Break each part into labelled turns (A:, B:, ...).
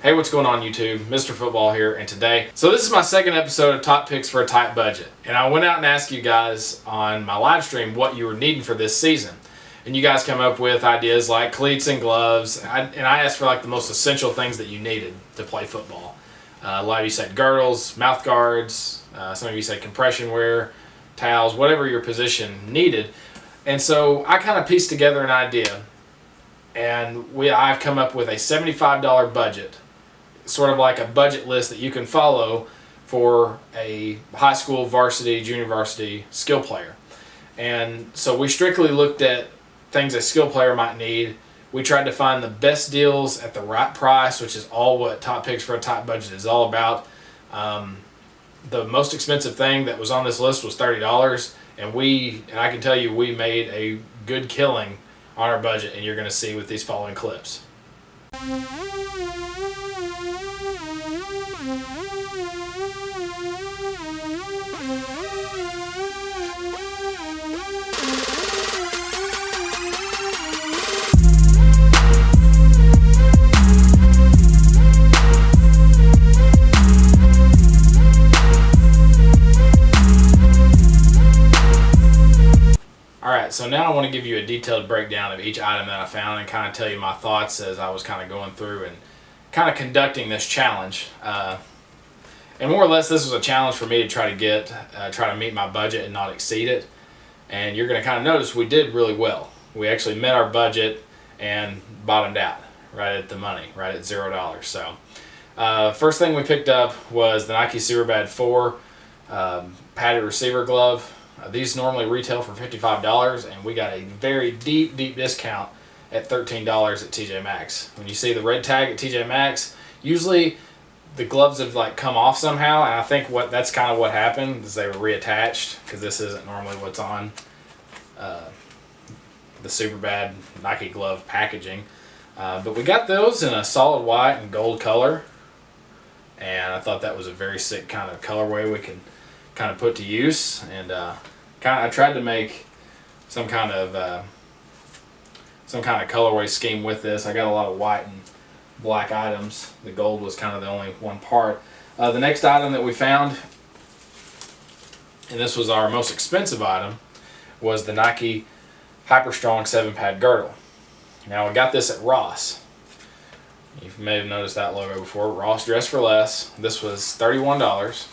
A: Hey, what's going on YouTube? Mr. Football here, and today, this is my second episode of Top Picks for a Tight Budget. And I went out and asked you guys on my live stream what you were needing for this season. And you guys come up with ideas like cleats and gloves. And I asked for like the most essential things that you needed to play football. A lot of you said girdles, mouth guards, some of you said compression wear, towels, whatever your position needed. And so I kind of pieced together an idea. And I've come up with a $75 budget, sort of like a budget list that you can follow for a high school, varsity, junior varsity skill player. And so we strictly looked at things a skill player might need. We tried to find the best deals at the right price, which is all what Top Picks for a Tight Budget is all about. The most expensive thing that was on this list was $30, and I can tell you we made a good killing on our budget, and you're going to see with these following clips. Alright, so now I want to give you a detailed breakdown of each item that I found and kind of tell you my thoughts as I was kind of going through and kind of conducting this challenge. And more or less this was a challenge for me to try to meet my budget and not exceed it. And you're going to kind of notice we did really well. We actually met our budget and bottomed out right at the money, right at $0. So first thing we picked up was the Nike Superbad 4 padded receiver glove. These normally retail for $55, and we got a very deep discount at $13 at TJ Maxx. When you see the red tag at TJ Maxx, usually the gloves have like come off somehow, and I think that's kind of what happened is they were reattached because this isn't normally what's on the Superbad Nike glove packaging. But we got those in a solid white and gold color, and I thought that was a very sick kind of colorway we could kind of put to use, and I tried to make some kind of colorway scheme with this. I got a lot of white and black items. The gold was kind of the only one part. The next item that we found, and this was our most expensive item, was the Nike Hyper Strong 7-pad girdle. Now I got this at Ross. You may have noticed that logo before. Ross Dress for Less. This was $31.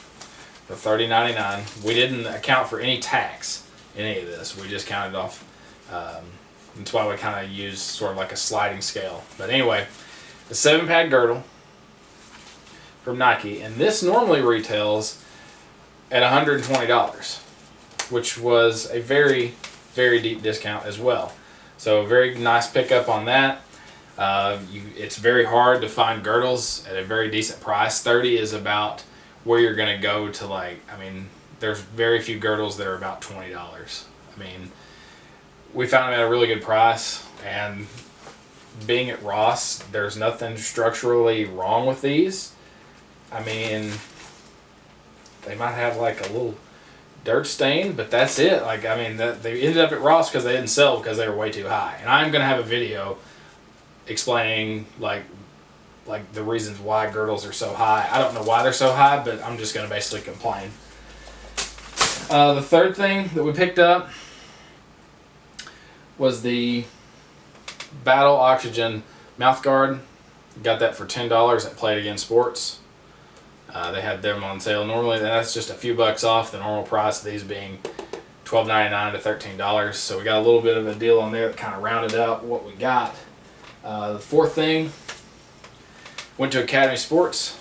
A: For $30.99. We didn't account for any tax in any of this. We just counted off. That's why we kind of used sort of like a sliding scale. But anyway, the 7-pad girdle from Nike, and this normally retails at $120, which was a very, very deep discount as well. So a very nice pickup on that. It's very hard to find girdles at a very decent price. $30 is about where you're going to go to, there's very few girdles that are about $20. We found them at a really good price, and being at Ross, there's nothing structurally wrong with these. They might have like a little dirt stain, but that's it. They ended up at Ross because they didn't sell because they were way too high. And I'm going to have a video explaining the reasons why girdles are so high. I don't know why they're so high, but I'm just going to basically complain. The third thing that we picked up was the Battle Oxygen mouth guard. Got that for $10 at Play It Again Sports. They had them on sale. Normally that's just a few bucks off the normal price, these being $12.99 to $13. So we got a little bit of a deal on there that kind of rounded out what we got. The fourth thing, went to Academy Sports,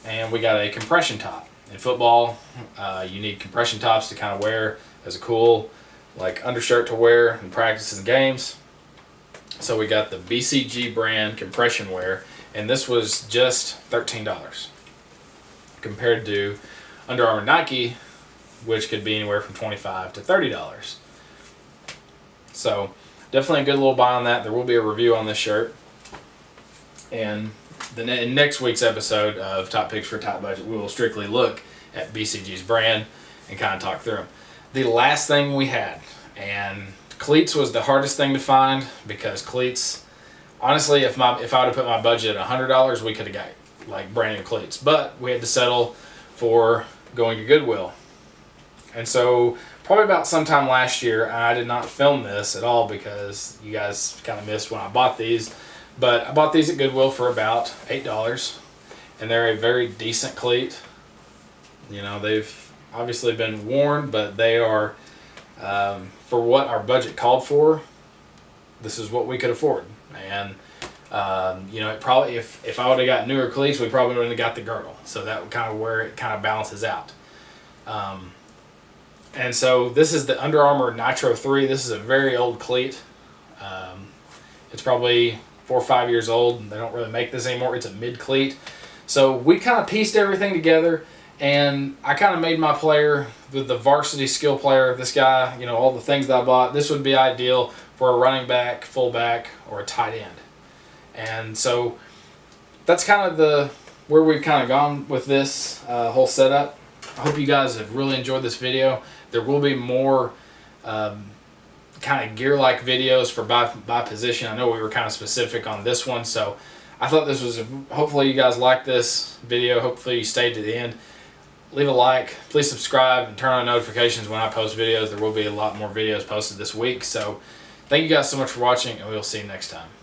A: and we got a compression top. In football, you need compression tops to kind of wear as a cool undershirt to wear in practices and games. So we got the BCG brand compression wear, and this was just $13 compared to Under Armour Nike, which could be anywhere from $25 to $30. So definitely a good little buy on that. There will be a review on this shirt. And in next week's episode of Top Picks for a Tight Budget, we will strictly look at BCG's brand and kind of talk through them. The last thing we had, and cleats was the hardest thing to find because cleats honestly, if I would have put my budget at $100, we could have got like brand new cleats. But we had to settle for going to Goodwill. And so probably about sometime last year, and I did not film this at all because you guys kind of missed when I bought these. But I bought these at Goodwill for about $8, and they're a very decent cleat. You know, they've obviously been worn, but they are, for what our budget called for, this is what we could afford. And you know, it probably, if I would have got newer cleats, we probably would have got the girdle. So that would kind of where it kind of balances out. And so this is the Under Armour Nitro 3. This is a very old cleat. It's probably 4 or 5 years old. They don't really make this anymore. It's a mid cleat. So we kind of pieced everything together, and I kind of made my player the varsity skill player. This guy, you know, all the things that I bought, this would be ideal for a running back, fullback, or a tight end. And so that's kind of where we've kind of gone with this whole setup. I hope you guys have really enjoyed this video. There will be more kind of gear-like videos for by position. I know we were kind of specific on this one, so I thought this was, hopefully you guys liked this video. Hopefully you stayed to the end. Leave a like, please subscribe, and turn on notifications when I post videos. There will be a lot more videos posted this week. So thank you guys so much for watching, and we'll see you next time.